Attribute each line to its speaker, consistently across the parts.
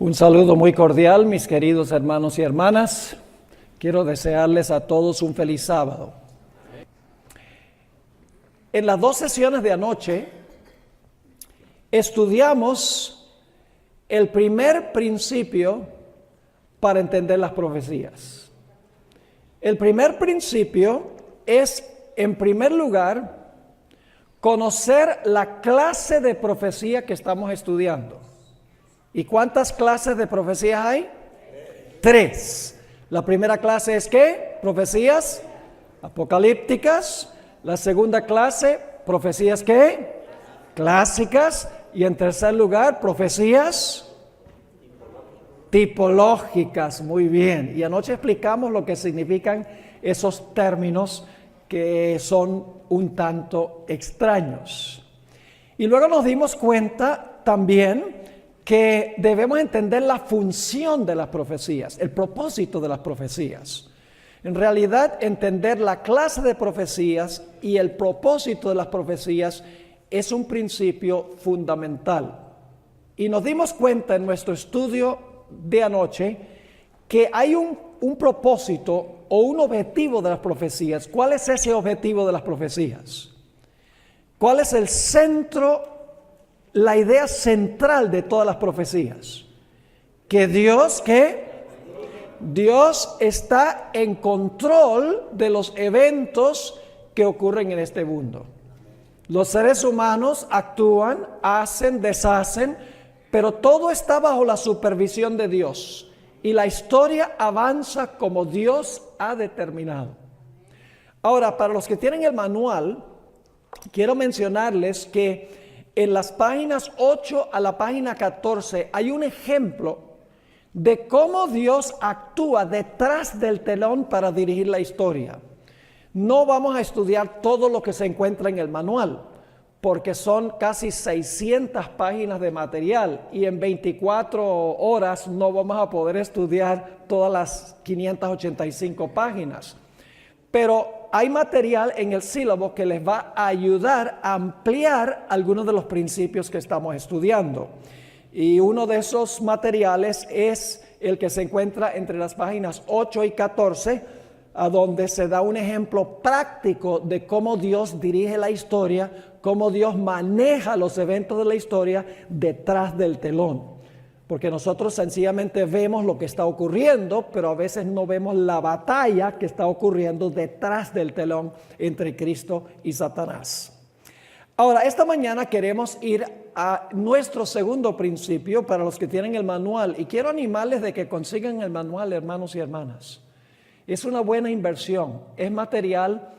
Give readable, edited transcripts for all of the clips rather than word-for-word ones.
Speaker 1: Un saludo muy cordial, mis queridos hermanos y hermanas. Quiero desearles a todos un feliz sábado. En las dos sesiones de anoche estudiamos el primer principio para entender las profecías. El primer principio es, en primer lugar, conocer la clase de profecía que estamos estudiando. ¿Y cuántas clases de profecías hay? Tres. La primera clase es ¿qué? Profecías apocalípticas. La segunda clase, profecías ¿qué? Clásicas. Y en tercer lugar, profecías tipológicas. Muy bien. Y anoche explicamos lo que significan esos términos que son un tanto extraños. Y luego nos dimos cuenta también que debemos entender la función de las profecías, el propósito de las profecías. En realidad, entender la clase de profecías y el propósito de las profecías es un principio fundamental. Y nos dimos cuenta en nuestro estudio de anoche que hay un propósito o un objetivo de las profecías. ¿Cuál es ese objetivo de las profecías? ¿Cuál es el centro, la idea central de todas las profecías? Que Dios está en control de los eventos que ocurren en este mundo. Los seres humanos actúan, hacen, deshacen, pero todo está bajo la supervisión de Dios. Y la historia avanza como Dios ha determinado. Ahora, para los que tienen el manual, quiero mencionarles que en las páginas 8 a la página 14 hay un ejemplo de cómo Dios actúa detrás del telón para dirigir la historia. No vamos a estudiar todo lo que se encuentra en el manual, porque son casi 600 páginas de material y en 24 horas no vamos a poder estudiar todas las 585 páginas. Pero hay material en el sílabo que les va a ayudar a ampliar algunos de los principios que estamos estudiando. Y uno de esos materiales es el que se encuentra entre las páginas 8 y 14, a donde se da un ejemplo práctico de cómo Dios dirige la historia, cómo Dios maneja los eventos de la historia detrás del telón. Porque nosotros sencillamente vemos lo que está ocurriendo, pero a veces no vemos la batalla que está ocurriendo detrás del telón entre Cristo y Satanás. Ahora, esta mañana queremos ir a nuestro segundo principio para los que tienen el manual. Y quiero animarles de que consigan el manual, hermanos y hermanas. Es una buena inversión. Es material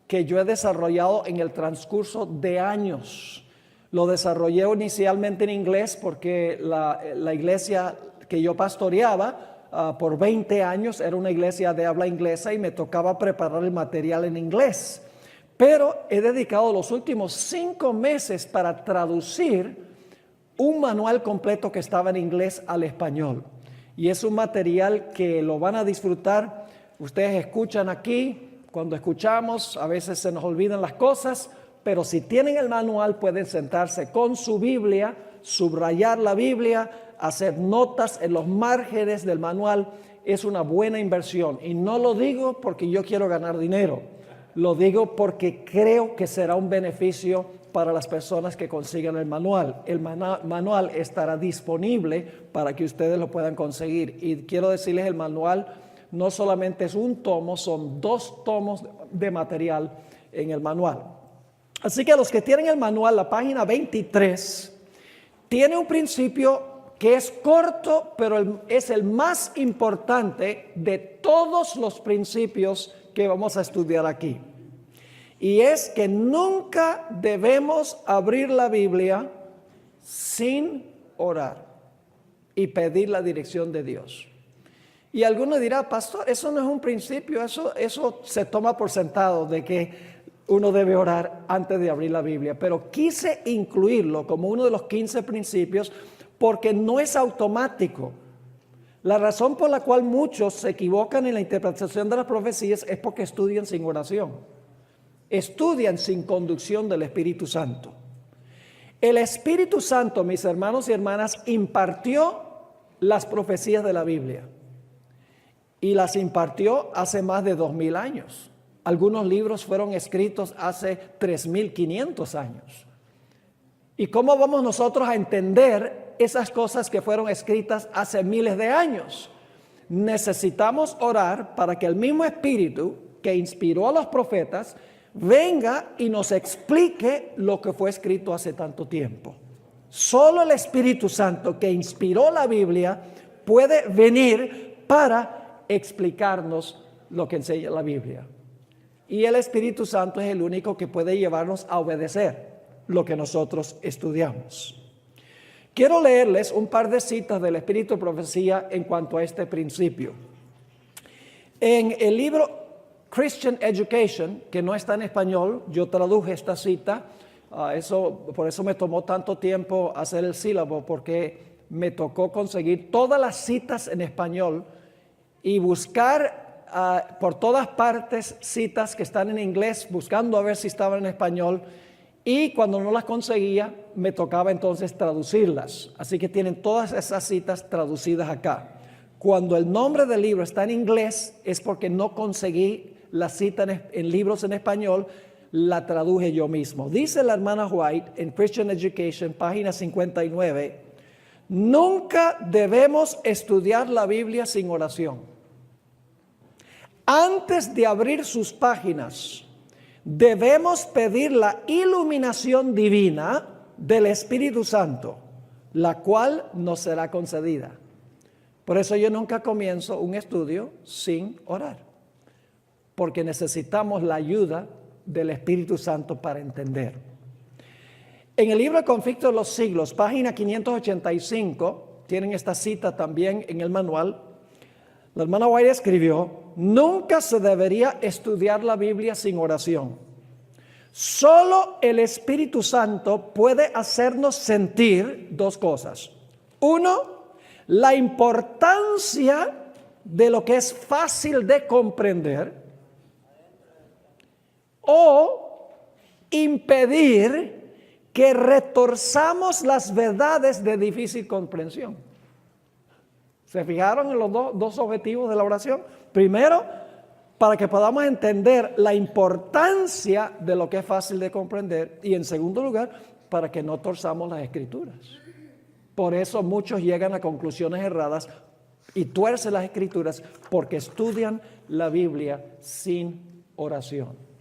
Speaker 1: que yo he desarrollado en el transcurso de años. Lo desarrollé inicialmente en inglés porque la iglesia que yo pastoreaba por 20 años era una iglesia de habla inglesa y me tocaba preparar el material en inglés. Pero he dedicado los últimos 5 meses para traducir un manual completo que estaba en inglés al español. Y es un material que lo van a disfrutar. Ustedes escuchan aquí, cuando escuchamos a veces se nos olvidan las cosas, pero si tienen el manual pueden sentarse con su Biblia, subrayar la Biblia, hacer notas en los márgenes del manual. Es una buena inversión. Y no lo digo porque yo quiero ganar dinero. Lo digo porque creo que será un beneficio para las personas que consigan el manual. El manual estará disponible para que ustedes lo puedan conseguir. Y quiero decirles, el manual no solamente es un tomo, son 2 tomos de material en el manual. Así que a los que tienen el manual, la página 23, tiene un principio que es corto, pero es el más importante de todos los principios que vamos a estudiar aquí. Y es que nunca debemos abrir la Biblia sin orar y pedir la dirección de Dios. Y alguno dirá, pastor, eso no es un principio, eso se toma por sentado de que uno debe orar antes de abrir la Biblia, pero quise incluirlo como uno de los 15 principios porque no es automático. La razón por la cual muchos se equivocan en la interpretación de las profecías es porque estudian sin oración, estudian sin conducción del Espíritu Santo. El Espíritu Santo, mis hermanos y hermanas, impartió las profecías de la Biblia y las impartió hace más de 2000 años. Algunos libros fueron escritos hace 3500 años. ¿Y cómo vamos nosotros a entender esas cosas que fueron escritas hace miles de años? Necesitamos orar para que el mismo Espíritu que inspiró a los profetas venga y nos explique lo que fue escrito hace tanto tiempo. Solo el Espíritu Santo que inspiró la Biblia puede venir para explicarnos lo que enseña la Biblia. Y el Espíritu Santo es el único que puede llevarnos a obedecer lo que nosotros estudiamos. Quiero leerles un par de citas del Espíritu de Profecía en cuanto a este principio. En el libro Christian Education, que no está en español, yo traduje esta cita. Por eso me tomó tanto tiempo hacer el sílabo, porque me tocó conseguir todas las citas en español y buscar por todas partes citas que están en inglés, buscando a ver si estaban en español. Y cuando no las conseguía, me tocaba entonces traducirlas. Así que tienen todas esas citas traducidas acá. Cuando el nombre del libro está en inglés, es porque no conseguí la cita en libros en español, la traduje yo mismo. Dice la hermana White en Christian Education, página 59, nunca debemos estudiar la Biblia sin oración. Antes de abrir sus páginas, debemos pedir la iluminación divina del Espíritu Santo, la cual nos será concedida. Por eso yo nunca comienzo un estudio sin orar, porque necesitamos la ayuda del Espíritu Santo para entender. En el libro Conflicto de los Siglos, página 585, tienen esta cita también en el manual. La hermana White escribió: nunca se debería estudiar la Biblia sin oración. Solo el Espíritu Santo puede hacernos sentir dos cosas. Uno, la importancia de lo que es fácil de comprender, o impedir que retorzamos las verdades de difícil comprensión. ¿Se fijaron en los dos objetivos de la oración? Primero, para que podamos entender la importancia de lo que es fácil de comprender, y en segundo lugar, para que no torzamos las Escrituras. Por eso muchos llegan a conclusiones erradas y tuercen las Escrituras porque estudian la Biblia sin oración.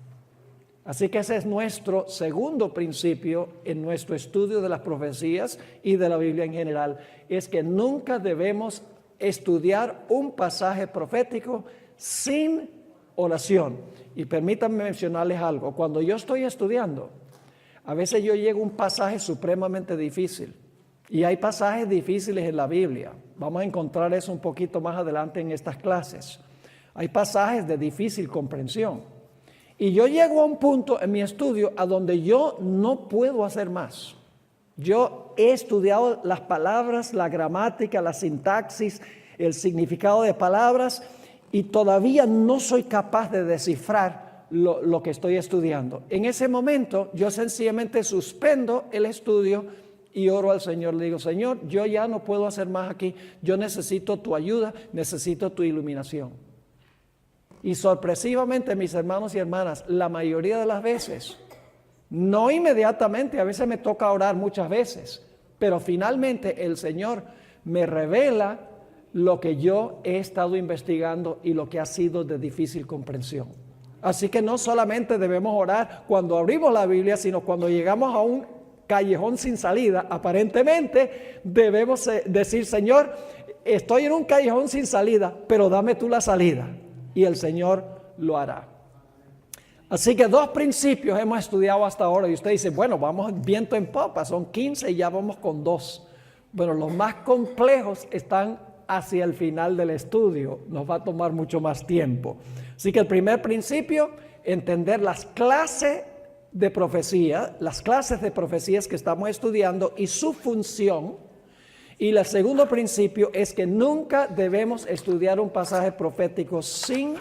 Speaker 1: Así que ese es nuestro segundo principio en nuestro estudio de las profecías y de la Biblia en general, es que nunca debemos estudiar un pasaje profético sin oración. Y permítanme mencionarles algo. Cuando yo estoy estudiando, a veces yo llego a un pasaje supremamente difícil. Y hay pasajes difíciles en la Biblia. Vamos a encontrar eso un poquito más adelante en estas clases. Hay pasajes de difícil comprensión. Y yo llego a un punto en mi estudio a donde yo no puedo hacer más. Yo he estudiado las palabras, la gramática, la sintaxis, el significado de palabras, y todavía no soy capaz de descifrar lo que estoy estudiando. En ese momento yo sencillamente suspendo el estudio y oro al Señor. Le digo: Señor, yo ya no puedo hacer más aquí. Yo necesito tu ayuda, necesito tu iluminación. Y sorpresivamente, mis hermanos y hermanas, la mayoría de las veces, no inmediatamente, a veces me toca orar muchas veces, pero finalmente el Señor me revela lo que yo he estado investigando y lo que ha sido de difícil comprensión. Así que no solamente debemos orar cuando abrimos la Biblia, sino cuando llegamos a un callejón sin salida. Aparentemente debemos decir: Señor, estoy en un callejón sin salida, pero dame tú la salida. Y el Señor lo hará. Así que dos principios hemos estudiado hasta ahora. Y usted dice: bueno, vamos viento en popa, son 15 y ya vamos con 2. Bueno, los más complejos están hacia el final del estudio. Nos va a tomar mucho más tiempo. Así que el primer principio, entender las clases de profecía, las clases de profecías que estamos estudiando y su función. Y el segundo principio es que nunca debemos estudiar un pasaje profético sin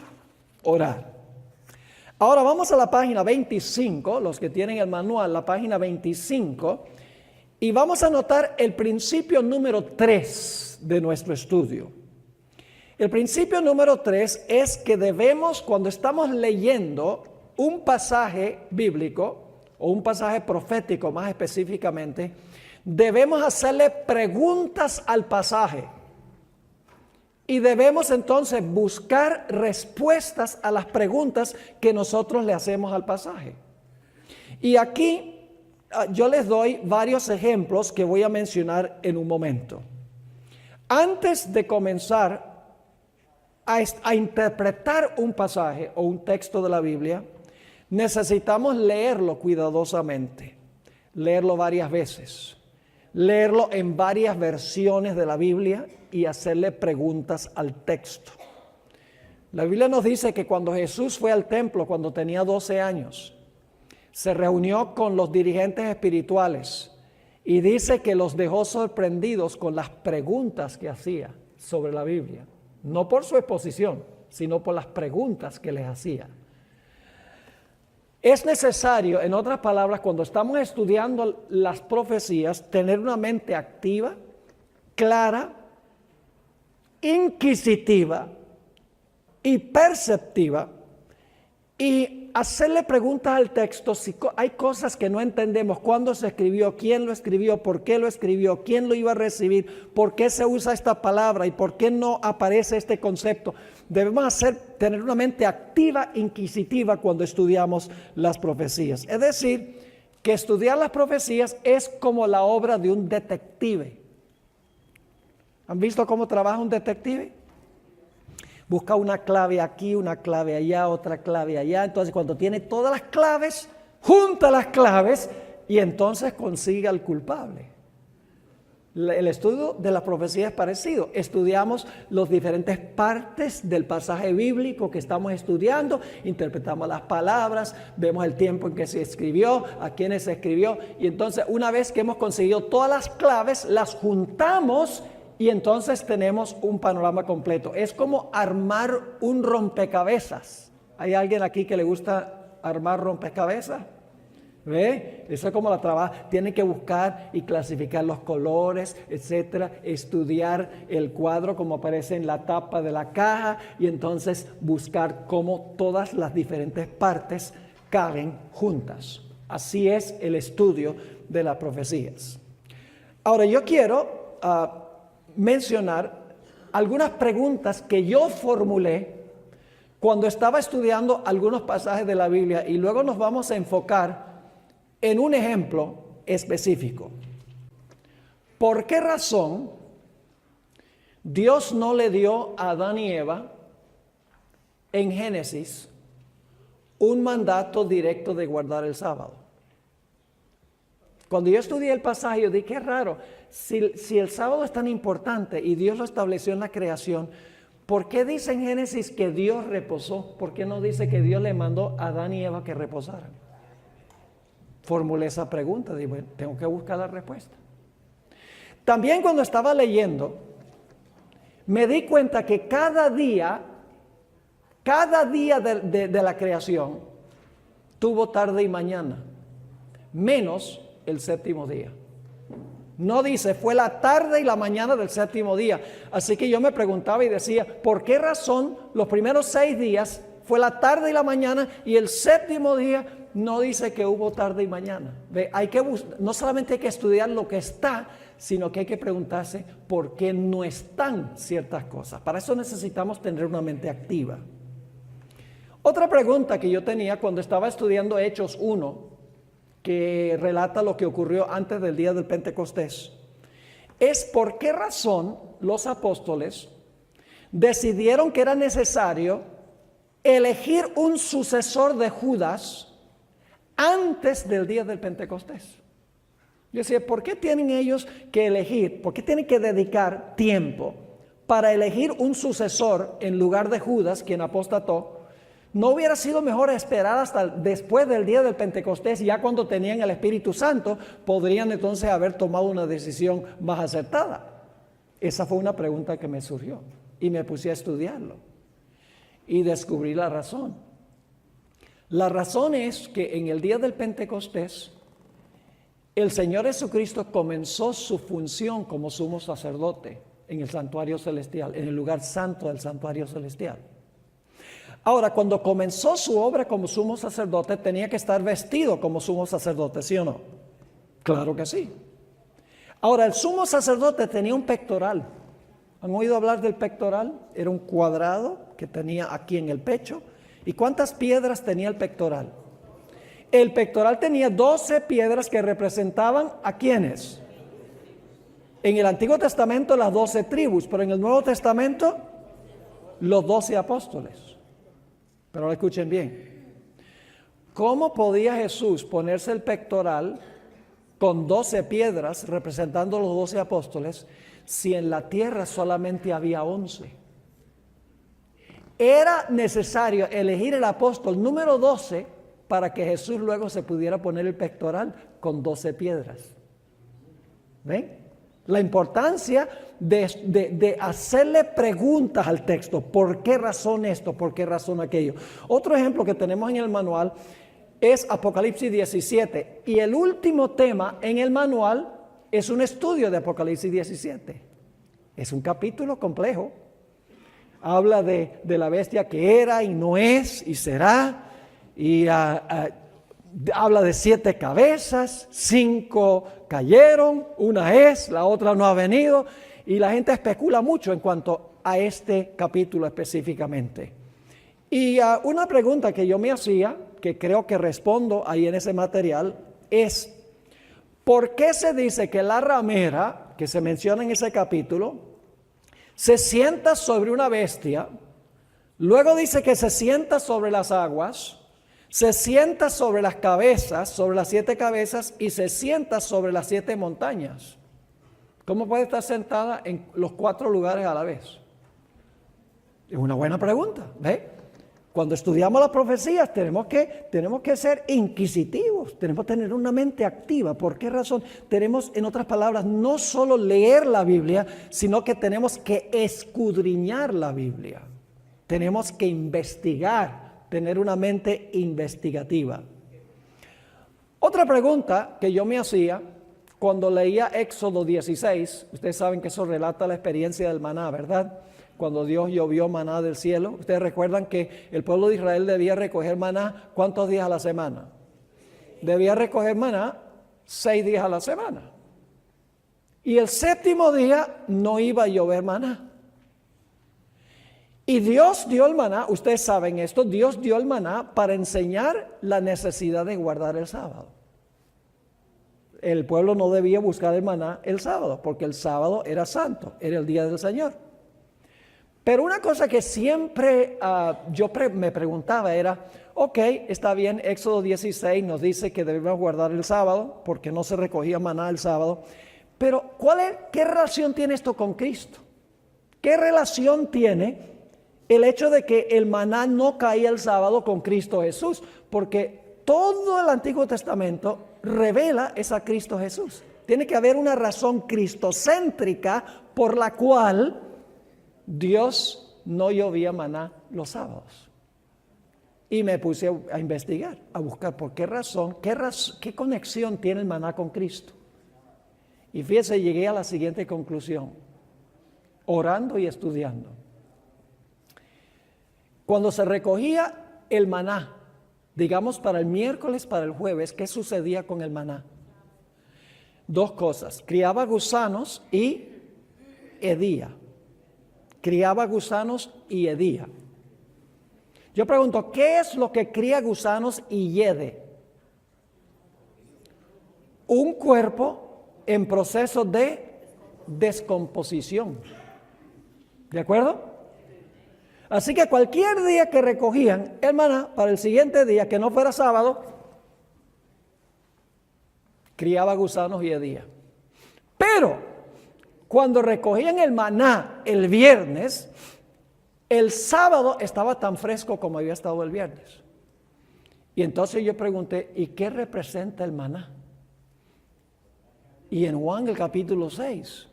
Speaker 1: orar. Ahora vamos a la página 25, los que tienen el manual, la página 25, Y vamos a notar el principio número 3 de nuestro estudio. El principio número 3 es que debemos, cuando estamos leyendo un pasaje bíblico o un pasaje profético más específicamente, debemos hacerle preguntas al pasaje. Y debemos entonces buscar respuestas a las preguntas que nosotros le hacemos al pasaje. Y aquí yo les doy varios ejemplos que voy a mencionar en un momento. Antes de comenzar a interpretar un pasaje o un texto de la Biblia, necesitamos leerlo cuidadosamente, leerlo varias veces, leerlo en varias versiones de la Biblia y hacerle preguntas al texto. La Biblia nos dice que cuando Jesús fue al templo, cuando tenía 12 años, se reunió con los dirigentes espirituales y dice que los dejó sorprendidos con las preguntas que hacía sobre la Biblia. No por su exposición, sino por las preguntas que les hacía. Es necesario, en otras palabras, cuando estamos estudiando las profecías, tener una mente activa, clara, inquisitiva y perceptiva, y hacerle preguntas al texto si hay cosas que no entendemos, cuándo se escribió, quién lo escribió, por qué lo escribió, quién lo iba a recibir, por qué se usa esta palabra y por qué no aparece este concepto. Debemos tener una mente activa, inquisitiva cuando estudiamos las profecías. Es decir, que estudiar las profecías es como la obra de un detective. ¿Han visto cómo trabaja un detective? Busca una clave aquí, una clave allá, otra clave allá. Entonces, cuando tiene todas las claves, junta las claves y entonces consigue al culpable. El estudio de la profecía es parecido. Estudiamos las diferentes partes del pasaje bíblico que estamos estudiando, interpretamos las palabras, vemos el tiempo en que se escribió, a quiénes se escribió, y entonces una vez que hemos conseguido todas las claves, las juntamos y entonces tenemos un panorama completo. Es como armar un rompecabezas. ¿Hay alguien aquí que le gusta armar rompecabezas? ¿Ve? Eso es como la trabaja. Tienen que buscar y clasificar los colores, etcétera. Estudiar el cuadro como aparece en la tapa de la caja y entonces buscar cómo todas las diferentes partes caben juntas. Así es el estudio de las profecías. Ahora yo quiero mencionar algunas preguntas que yo formulé cuando estaba estudiando algunos pasajes de la Biblia y luego nos vamos a enfocar en un ejemplo específico. ¿Por qué razón Dios no le dio a Adán y Eva en Génesis un mandato directo de guardar el sábado? Cuando yo estudié el pasaje, yo dije, qué raro, si el sábado es tan importante y Dios lo estableció en la creación, ¿por qué dice en Génesis que Dios reposó? ¿Por qué no dice que Dios le mandó a Adán y Eva que reposaran? Formulé esa pregunta, digo, tengo que buscar la respuesta. También cuando estaba leyendo, me di cuenta que cada día de la creación tuvo tarde y mañana, menos el séptimo día. No dice, fue la tarde y la mañana del séptimo día. Así que yo me preguntaba y decía, ¿por qué razón los primeros 6 días fue la tarde y la mañana y el séptimo día no dice que hubo tarde y mañana? ¿Ve? No solamente hay que estudiar lo que está, sino que hay que preguntarse por qué no están ciertas cosas. Para eso necesitamos tener una mente activa. Otra pregunta que yo tenía cuando estaba estudiando Hechos 1, que relata lo que ocurrió antes del día del Pentecostés, es por qué razón los apóstoles decidieron que era necesario elegir un sucesor de Judas antes del día del Pentecostés. Yo decía, ¿por qué tienen ellos que elegir? ¿Por qué tienen que dedicar tiempo para elegir un sucesor en lugar de Judas, quien apostató? ¿No hubiera sido mejor esperar hasta después del día del Pentecostés, ya cuando tenían el Espíritu Santo, podrían entonces haber tomado una decisión más acertada? Esa fue una pregunta que me surgió y me puse a estudiarlo y descubrí la razón. La razón es que en el día del Pentecostés, el Señor Jesucristo comenzó su función como sumo sacerdote en el santuario celestial, en el lugar santo del santuario celestial. Ahora, cuando comenzó su obra como sumo sacerdote, tenía que estar vestido como sumo sacerdote, ¿sí o no? Claro que sí. Ahora, el sumo sacerdote tenía un pectoral. ¿Han oído hablar del pectoral? Era un cuadrado que tenía aquí en el pecho. ¿Y cuántas piedras tenía el pectoral? El pectoral tenía 12 piedras que representaban ¿a quiénes? En el Antiguo Testamento las 12 tribus, pero en el Nuevo Testamento los 12 apóstoles. Pero ahora escuchen bien. ¿Cómo podía Jesús ponerse el pectoral con 12 piedras representando los 12 apóstoles si en la tierra solamente había 11? Era necesario elegir el apóstol número 12 para que Jesús luego se pudiera poner el pectoral con 12 piedras. ¿Ven? La importancia de hacerle preguntas al texto. ¿Por qué razón esto? ¿Por qué razón aquello? Otro ejemplo que tenemos en el manual es Apocalipsis 17. Y el último tema en el manual es un estudio de Apocalipsis 17. Es un capítulo complejo. Habla de la bestia que era y no es y será. Y habla de 7 cabezas, 5 cayeron, una es, la otra no ha venido, y la gente especula mucho en cuanto a este capítulo específicamente. Y una pregunta que yo me hacía, que creo que respondo ahí en ese material, es ¿por qué se dice que la ramera, que se menciona en ese capítulo, se sienta sobre una bestia, luego dice que se sienta sobre las aguas, se sienta sobre las cabezas, sobre las 7 cabezas, y se sienta sobre las 7 montañas? ¿Cómo puede estar sentada en los 4 lugares a la vez? Es una buena pregunta, ¿ve? Cuando estudiamos las profecías tenemos que ser inquisitivos, tenemos que tener una mente activa. ¿Por qué razón? Tenemos, en otras palabras, no solo leer la Biblia, sino que tenemos que escudriñar la Biblia. Tenemos que investigar. Tener una mente investigativa. Otra pregunta que yo me hacía cuando leía Éxodo 16, ustedes saben que eso relata la experiencia del maná, ¿verdad? Cuando Dios llovió maná del cielo. Ustedes recuerdan que el pueblo de Israel debía recoger maná, ¿cuántos días a la semana? Debía recoger maná 6 días a la semana. Y el 7º día no iba a llover maná. Y Dios dio el maná, ustedes saben esto, Dios dio el maná para enseñar la necesidad de guardar el sábado. El pueblo no debía buscar el maná el sábado, porque el sábado era santo, era el día del Señor. Pero una cosa que siempre me preguntaba era, ok, está bien, Éxodo 16 nos dice que debemos guardar el sábado, porque no se recogía maná el sábado, pero ¿qué relación tiene esto con Cristo? ¿Qué relación tiene el hecho de que el maná no caía el sábado con Cristo Jesús? Porque todo el Antiguo Testamento revela es a Cristo Jesús. Tiene que haber una razón cristocéntrica por la cual Dios no llovía maná los sábados. Y me puse a investigar, a buscar por qué razón, qué conexión tiene el maná con Cristo. Y fíjese, llegué a la siguiente conclusión, orando y estudiando. Cuando se recogía el maná, digamos para el miércoles, para el jueves, ¿qué sucedía con el maná? 2 cosas, criaba gusanos y hedía. Criaba gusanos y hedía. Yo pregunto, ¿qué es lo que cría gusanos y hiede? Un cuerpo en proceso de descomposición. ¿De acuerdo? Así que cualquier día que recogían el maná, para el siguiente día, que no fuera sábado, criaba gusanos y hedía. Pero cuando recogían el maná el viernes, el sábado estaba tan fresco como había estado el viernes. Y entonces yo pregunté, ¿y qué representa el maná? Y en Juan el capítulo 6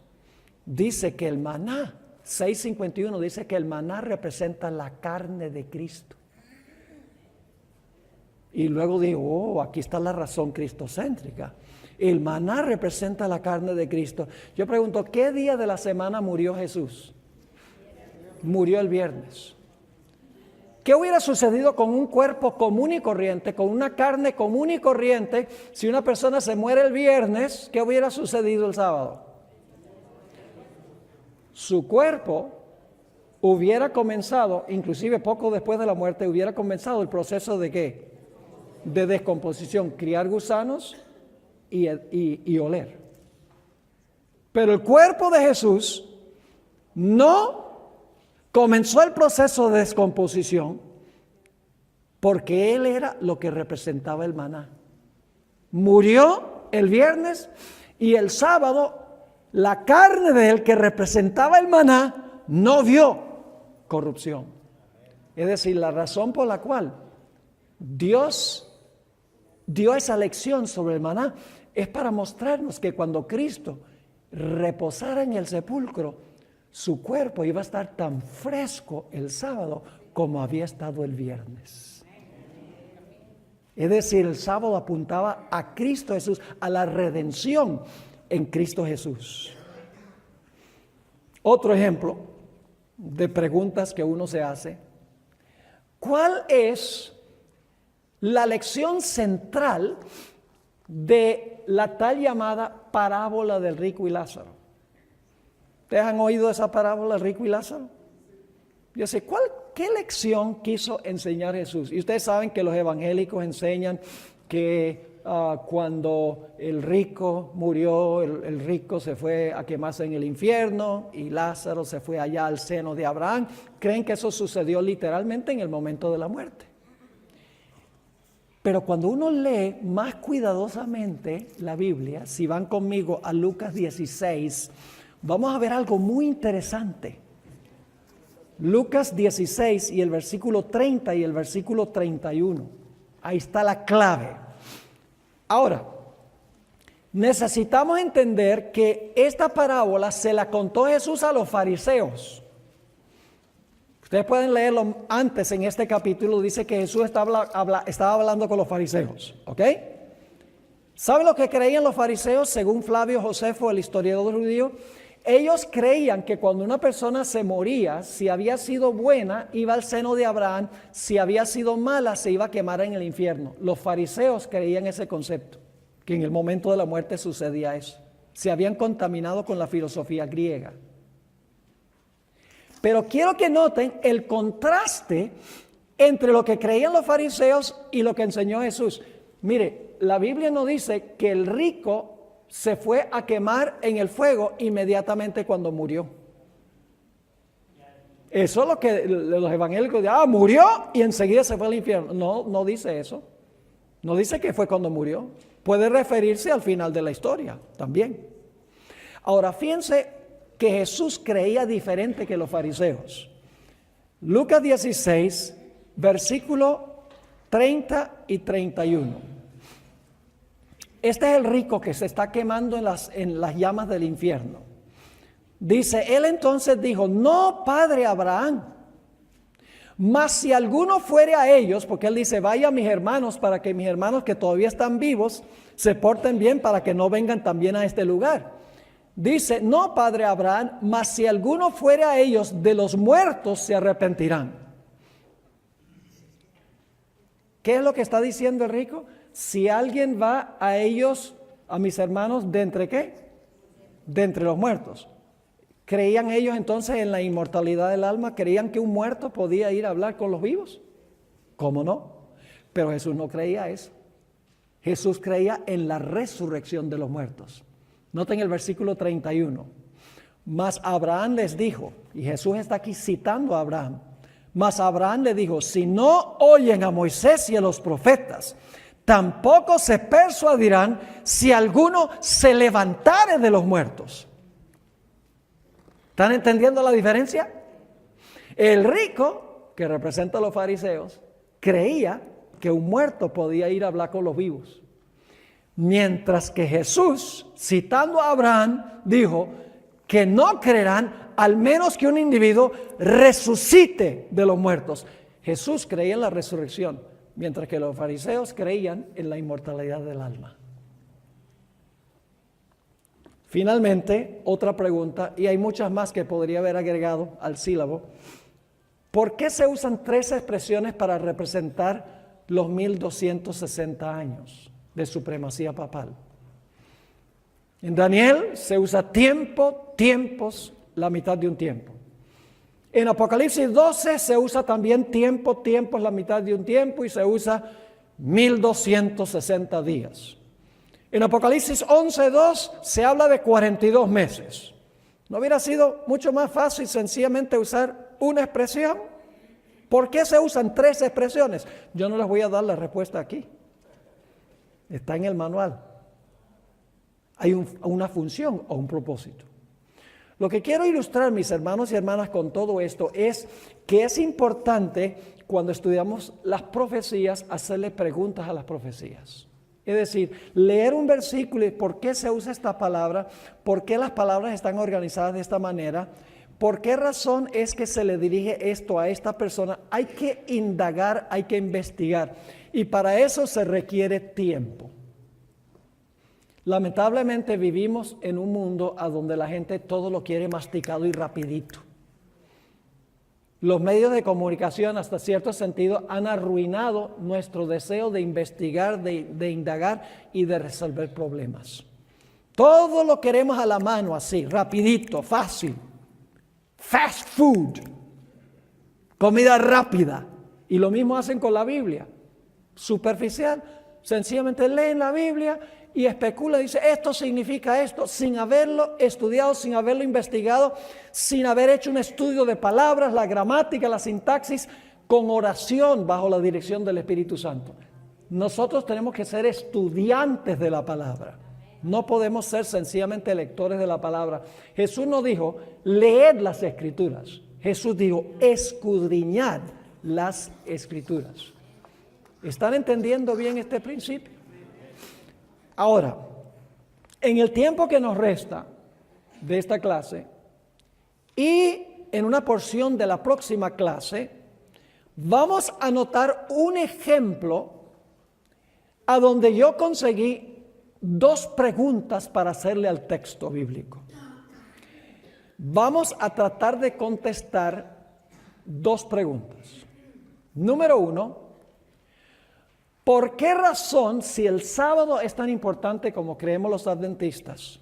Speaker 1: dice que el maná, 6:51 dice que el maná representa la carne de Cristo. Y luego digo, aquí está la razón cristocéntrica. El maná representa la carne de Cristo. Yo pregunto, ¿qué día de la semana murió Jesús? Murió el viernes. ¿Qué hubiera sucedido con un cuerpo común y corriente, con una carne común y corriente, si una persona se muere el viernes? ¿Qué hubiera sucedido el sábado? Su cuerpo hubiera comenzado, inclusive poco después de la muerte, hubiera comenzado el proceso de ¿qué? De descomposición, criar gusanos y oler. Pero el cuerpo de Jesús no comenzó el proceso de descomposición porque Él era lo que representaba el maná. Murió el viernes y el sábado la carne de Él que representaba el maná no vio corrupción. Es decir, la razón por la cual Dios dio esa lección sobre el maná es para mostrarnos que cuando Cristo reposara en el sepulcro, su cuerpo iba a estar tan fresco el sábado como había estado el viernes. Es decir, el sábado apuntaba a Cristo Jesús, a la redención en Cristo Jesús. Otro ejemplo de preguntas que uno se hace: ¿cuál es la lección central de la tal llamada parábola del rico y Lázaro? ¿Ustedes han oído esa parábola, rico y Lázaro? Yo sé, ¿qué lección quiso enseñar Jesús? Y ustedes saben que los evangélicos enseñan que cuando el rico murió, el rico se fue a quemarse en el infierno y Lázaro se fue allá al seno de Abraham. Creen que eso sucedió literalmente en el momento de la muerte. Pero cuando uno lee más cuidadosamente la Biblia, si van conmigo a Lucas 16, vamos a ver algo muy interesante. Lucas 16 y el versículo 30 y el versículo 31. Ahí está la clave. Ahora, necesitamos entender que esta parábola se la contó Jesús a los fariseos. Ustedes pueden leerlo antes en este capítulo, dice que Jesús estaba hablando con los fariseos, ¿ok? ¿Saben lo que creían los fariseos según Flavio Josefo, el historiador judío? Ellos creían que cuando una persona se moría, si había sido buena, iba al seno de Abraham, si había sido mala, se iba a quemar en el infierno. Los fariseos creían ese concepto, que en el momento de la muerte sucedía eso. Se habían contaminado con la filosofía griega. Pero quiero que noten el contraste entre lo que creían los fariseos y lo que enseñó Jesús. Mire, la Biblia nos dice que el rico se fue a quemar en el fuego inmediatamente cuando murió. Eso es lo que los evangélicos dicen, murió y enseguida se fue al infierno. No, no dice eso. No dice que fue cuando murió. Puede referirse al final de la historia también. Ahora, fíjense que Jesús creía diferente que los fariseos. Lucas 16, versículo 30 y 31. Este es el rico que se está quemando en las llamas del infierno. Dice, él entonces dijo, no, padre Abraham, mas si alguno fuere a ellos, porque él dice, vaya a mis hermanos para que mis hermanos que todavía están vivos se porten bien para que no vengan también a este lugar. Dice, no, padre Abraham, mas si alguno fuere a ellos de los muertos se arrepentirán. ¿Qué es lo que está diciendo el rico? Si alguien va a ellos, a mis hermanos, ¿de entre qué? De entre los muertos. ¿Creían ellos entonces en la inmortalidad del alma? ¿Creían que un muerto podía ir a hablar con los vivos? ¿Cómo no? Pero Jesús no creía eso. Jesús creía en la resurrección de los muertos. Noten el versículo 31. Mas Abraham les dijo, y Jesús está aquí citando a Abraham, mas Abraham le dijo, si no oyen a Moisés y a los profetas, tampoco se persuadirán si alguno se levantare de los muertos. ¿Están entendiendo la diferencia? El rico, que representa a los fariseos, creía que un muerto podía ir a hablar con los vivos. Mientras que Jesús, citando a Abraham, dijo que no creerán al menos que un individuo resucite de los muertos. Jesús creía en la resurrección, mientras que los fariseos creían en la inmortalidad del alma. Finalmente, otra pregunta, y hay muchas más que podría haber agregado al sílabo. ¿Por qué se usan 3 expresiones para representar los 1260 años de supremacía papal? En Daniel se usa tiempo, tiempos, la mitad de un tiempo. En Apocalipsis 12 se usa también tiempo, tiempos, la mitad de un tiempo, y se usa 1260 días. En Apocalipsis 11:2 se habla de 42 meses. ¿No hubiera sido mucho más fácil sencillamente usar una expresión? ¿Por qué se usan 3 expresiones? Yo no les voy a dar la respuesta aquí. Está en el manual. Hay una función o un propósito. Lo que quiero ilustrar, mis hermanos y hermanas, con todo esto es que es importante cuando estudiamos las profecías hacerle preguntas a las profecías. Es decir, leer un versículo y por qué se usa esta palabra, por qué las palabras están organizadas de esta manera, por qué razón es que se le dirige esto a esta persona. Hay que indagar, hay que investigar, y para eso se requiere tiempo. Lamentablemente vivimos en un mundo a donde la gente todo lo quiere masticado y rapidito. Los medios de comunicación, hasta cierto sentido, han arruinado nuestro deseo de investigar, de indagar y de resolver problemas. Todo lo queremos a la mano, así, rapidito, fácil. Fast food, comida rápida. Y lo mismo hacen con la Biblia. Superficial, sencillamente leen la Biblia y especula, dice, esto significa esto, sin haberlo estudiado, sin haberlo investigado, sin haber hecho un estudio de palabras, la gramática, la sintaxis, con oración bajo la dirección del Espíritu Santo. Nosotros tenemos que ser estudiantes de la palabra. No podemos ser sencillamente lectores de la palabra. Jesús no dijo, leed las Escrituras. Jesús dijo, escudriñad las Escrituras. ¿Están entendiendo bien este principio? Ahora, en el tiempo que nos resta de esta clase y en una porción de la próxima clase, vamos a notar un ejemplo a donde yo conseguí 2 preguntas para hacerle al texto bíblico. Vamos a tratar de contestar 2 preguntas. Número 1. ¿Por qué razón, si el sábado es tan importante como creemos los adventistas,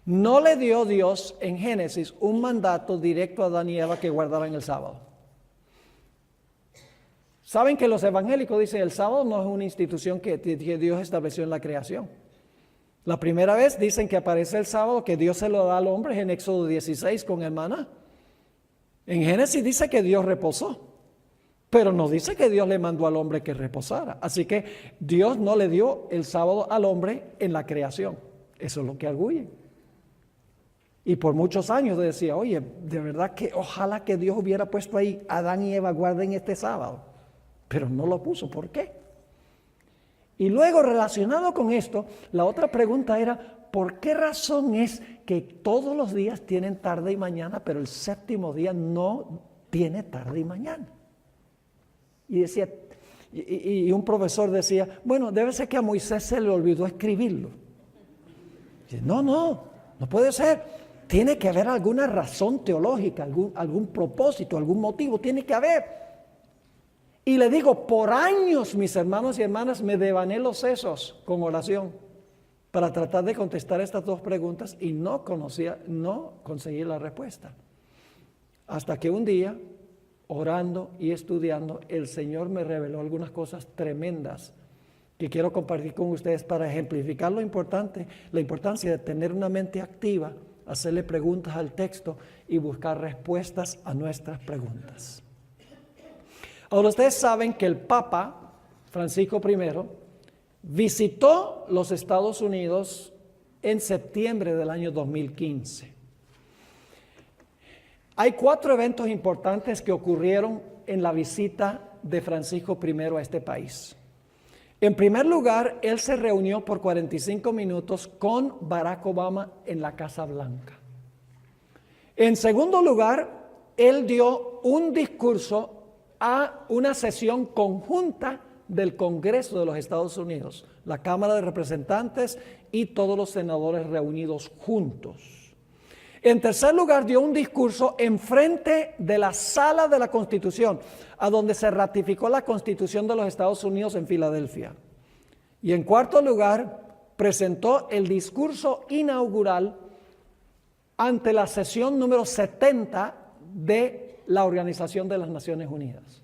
Speaker 1: no le dio Dios en Génesis un mandato directo a Adán y Eva que guardaran el sábado? Saben que los evangélicos dicen el sábado no es una institución que Dios estableció en la creación. La primera vez dicen que aparece el sábado, que Dios se lo da al hombre, es en Éxodo 16 con el maná. En Génesis dice que Dios reposó. Pero no dice que Dios le mandó al hombre que reposara. Así que Dios no le dio el sábado al hombre en la creación. Eso es lo que arguyen. Y por muchos años decía, oye, de verdad que ojalá que Dios hubiera puesto ahí Adán y Eva guarden este sábado. Pero no lo puso. ¿Por qué? Y luego relacionado con esto, la otra pregunta era, ¿por qué razón es que todos los días tienen tarde y mañana, pero el séptimo día no tiene tarde y mañana? Y decía, y un profesor decía, bueno, debe ser que a Moisés se le olvidó escribirlo. Y dice, no puede ser. Tiene que haber alguna razón teológica, algún propósito, algún motivo, tiene que haber. Y le digo, por años, mis hermanos y hermanas, me devané los sesos con oración para tratar de contestar estas 2 preguntas y no conseguí la respuesta. Hasta que un día, orando y estudiando, el Señor me reveló algunas cosas tremendas que quiero compartir con ustedes para ejemplificar la importancia de tener una mente activa, hacerle preguntas al texto y buscar respuestas a nuestras preguntas. Ahora, ustedes saben que el Papa Francisco I visitó los Estados Unidos en septiembre del año 2015. Hay 4 eventos importantes que ocurrieron en la visita de Francisco I a este país. En primer lugar, él se reunió por 45 minutos con Barack Obama en la Casa Blanca. En segundo lugar, él dio un discurso a una sesión conjunta del Congreso de los Estados Unidos, la Cámara de Representantes y todos los senadores reunidos juntos. En tercer lugar, dio un discurso enfrente de la sala de la Constitución, a donde se ratificó la Constitución de los Estados Unidos en Filadelfia. Y en cuarto lugar, presentó el discurso inaugural ante la sesión número 70 de la Organización de las Naciones Unidas.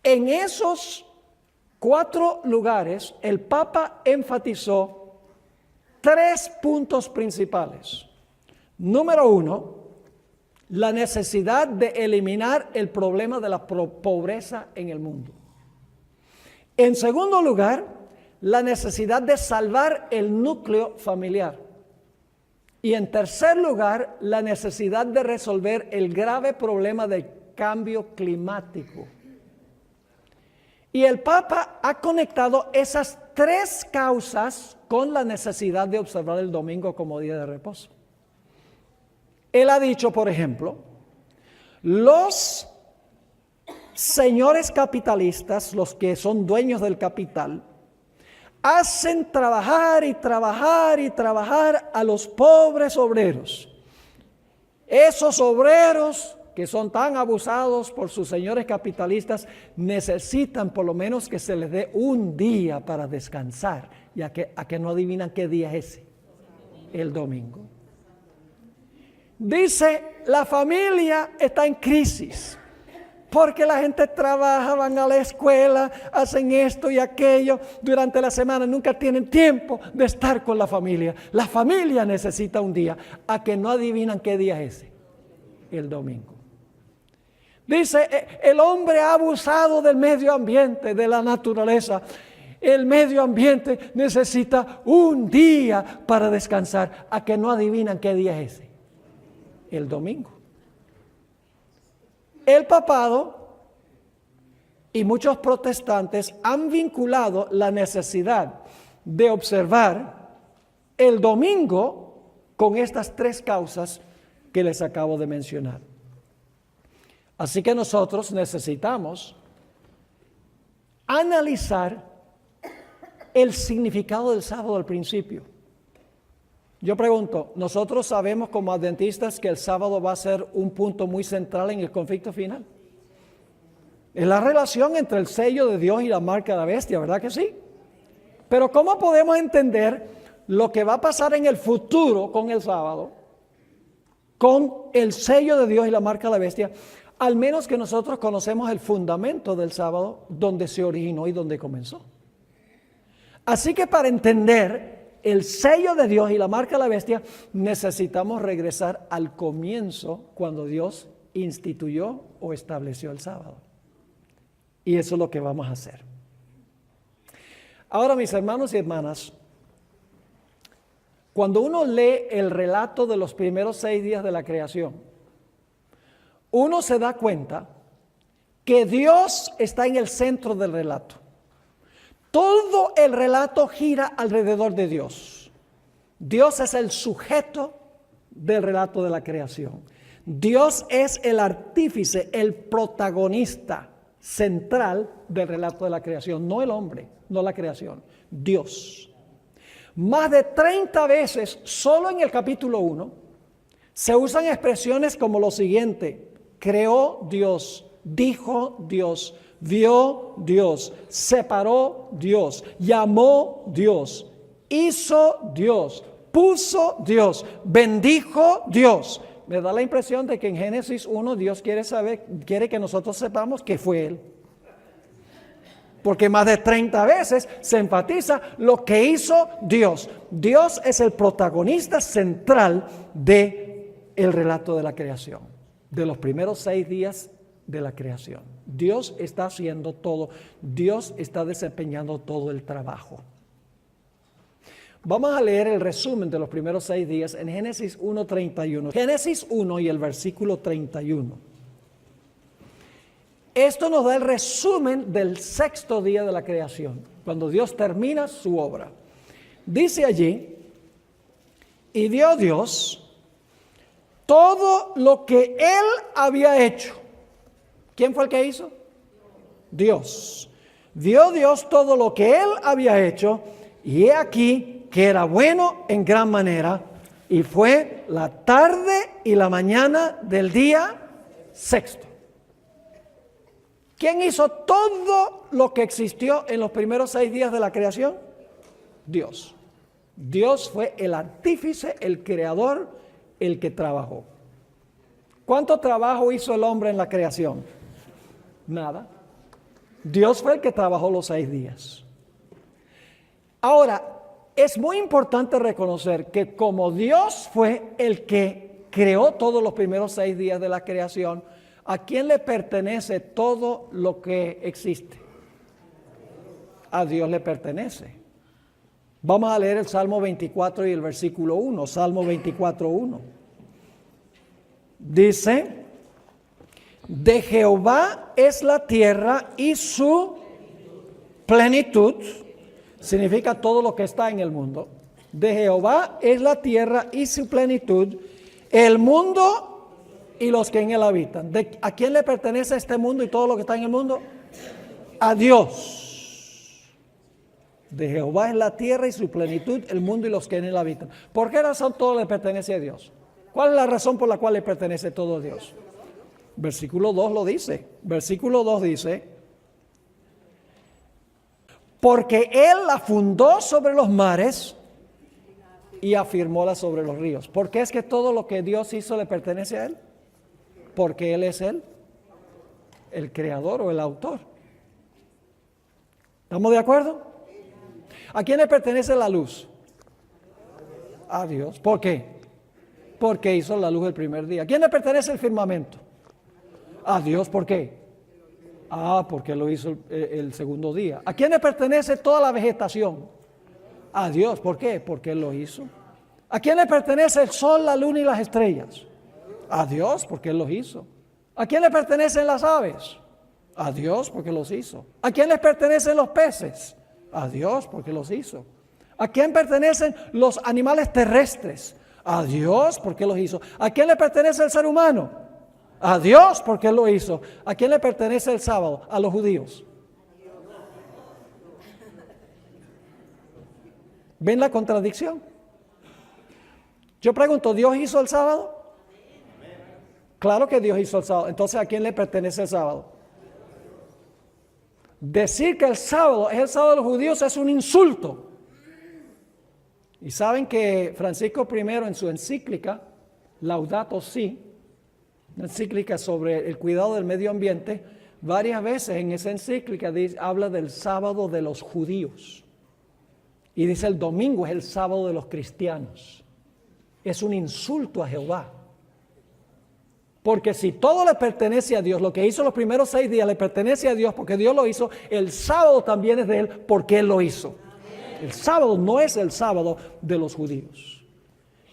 Speaker 1: En esos 4 lugares, el Papa enfatizó 3 puntos principales. Número 1, la necesidad de eliminar el problema de la pobreza en el mundo. En segundo lugar, la necesidad de salvar el núcleo familiar. Y en tercer lugar, la necesidad de resolver el grave problema del cambio climático. Y el Papa ha conectado esas 3 causas con la necesidad de observar el domingo como día de reposo. Él ha dicho, por ejemplo, los señores capitalistas, los que son dueños del capital, hacen trabajar y trabajar y trabajar a los pobres obreros. Esos obreros que son tan abusados por sus señores capitalistas necesitan por lo menos que se les dé un día para descansar. ¿Y a que no adivinan qué día es ese? El domingo. Dice, la familia está en crisis. Porque la gente trabaja, van a la escuela, hacen esto y aquello durante la semana. Nunca tienen tiempo de estar con la familia. La familia necesita un día. ¿A que no adivinan qué día es ese? El domingo. Dice, el hombre ha abusado del medio ambiente, de la naturaleza. El medio ambiente necesita un día para descansar. ¿A que no adivinan qué día es ese? El domingo. El papado y muchos protestantes han vinculado la necesidad de observar el domingo con estas 3 causas que les acabo de mencionar. Así que nosotros necesitamos analizar el significado del sábado al principio. Yo pregunto, ¿nosotros sabemos como adventistas que el sábado va a ser un punto muy central en el conflicto final? Es la relación entre el sello de Dios y la marca de la bestia, ¿verdad que sí? Pero ¿cómo podemos entender lo que va a pasar en el futuro con el sábado, con el sello de Dios y la marca de la bestia? Al menos que nosotros conocemos el fundamento del sábado, donde se originó y donde comenzó. Así que para entender el sello de Dios y la marca de la bestia, necesitamos regresar al comienzo cuando Dios instituyó o estableció el sábado. Y eso es lo que vamos a hacer. Ahora, mis hermanos y hermanas, cuando uno lee el relato de los primeros 6 días de la creación, uno se da cuenta que Dios está en el centro del relato. Todo el relato gira alrededor de Dios. Dios es el sujeto del relato de la creación. Dios es el artífice, el protagonista central del relato de la creación. No el hombre, no la creación. Dios. Más de 30 veces, solo en el capítulo 1, se usan expresiones como lo siguiente: creó Dios, dijo Dios, vio Dios, separó Dios, llamó Dios, hizo Dios, puso Dios, bendijo Dios. Me da la impresión de que en Génesis 1 Dios quiere que nosotros sepamos que fue Él. Porque más de 30 veces se enfatiza lo que hizo Dios. Dios es el protagonista central del relato de la creación, de los primeros 6 días de la creación. Dios está haciendo todo. Dios está desempeñando todo el trabajo. Vamos a leer el resumen de los primeros 6 días en Génesis 1:31. Génesis 1 y el versículo 31. Esto nos da el resumen del 6º día de la creación, cuando Dios termina su obra. Dice allí, y vio Dios todo lo que Él había hecho. ¿Quién fue el que hizo? Dios. Vio Dios todo lo que Él había hecho, y he aquí que era bueno en gran manera, y fue la tarde y la mañana del día sexto. ¿Quién hizo todo lo que existió en los primeros 6 días de la creación? Dios. Dios fue el artífice, el creador, el que trabajó. ¿Cuánto trabajo hizo el hombre en la creación? Nada. Dios fue el que trabajó los 6 días. Ahora, es muy importante reconocer que como Dios fue el que creó todos los primeros 6 días de la creación, ¿a quién le pertenece todo lo que existe? A Dios le pertenece. Vamos a leer el Salmo 24 y el versículo 1. Salmo 24, 1. Dice: de Jehová es la tierra y su plenitud. Significa todo lo que está en el mundo. De Jehová es la tierra y su plenitud, el mundo y los que en él habitan. ¿A quién le pertenece este mundo y todo lo que está en el mundo? A Dios. De Jehová es la tierra y su plenitud, el mundo y los que en él habitan. ¿Por qué razón todo le pertenece a Dios? ¿Cuál es la razón por la cual le pertenece todo a Dios? Versículo 2 lo dice. Versículo 2 dice: porque Él la fundó sobre los mares y afirmóla sobre los ríos. ¿Por qué es que todo lo que Dios hizo le pertenece a Él? Porque Él es el creador o el autor. ¿Estamos de acuerdo? ¿A quién le pertenece la luz? A Dios. ¿Por qué? Porque hizo la luz el primer día. ¿A quién le pertenece el firmamento? A Dios. ¿Por qué? Porque lo hizo el segundo día. ¿A quién le pertenece toda la vegetación? A Dios. ¿Por qué? Porque Él lo hizo. ¿A quién le pertenece el sol, la luna y las estrellas? A Dios, porque Él los hizo. ¿A quién le pertenecen las aves? A Dios, porque los hizo. ¿A quién les pertenecen los peces? A Dios, porque los hizo. ¿A quién pertenecen los animales terrestres? A Dios, porque los hizo. ¿A quién le pertenece el ser humano? A Dios, porque Él lo hizo. ¿A quién le pertenece el sábado? A los judíos. ¿Ven la contradicción? Yo pregunto, ¿Dios hizo el sábado? Claro que Dios hizo el sábado. Entonces, ¿a quién le pertenece el sábado? Decir que el sábado es el sábado de los judíos es un insulto. Y saben que Francisco I en su encíclica, Laudato Si, una encíclica sobre el cuidado del medio ambiente, varias veces en esa encíclica habla del sábado de los judíos. Y dice el domingo es el sábado de los cristianos. Es un insulto a Jehová. Porque si todo le pertenece a Dios, lo que hizo los primeros 6 días le pertenece a Dios porque Dios lo hizo, el sábado también es de Él porque Él lo hizo. El sábado no es el sábado de los judíos.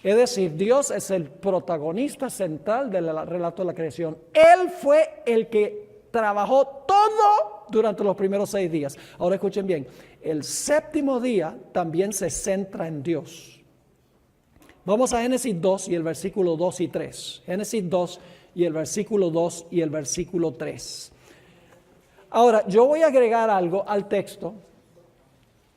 Speaker 1: Es decir, Dios es el protagonista central del relato de la creación. Él fue el que trabajó todo durante los primeros 6 días. Ahora escuchen bien, el séptimo día también se centra en Dios. Vamos a Génesis 2 y el versículo 2 y 3. Génesis 2 y el versículo 2 y el versículo 3. Ahora, yo voy a agregar algo al texto.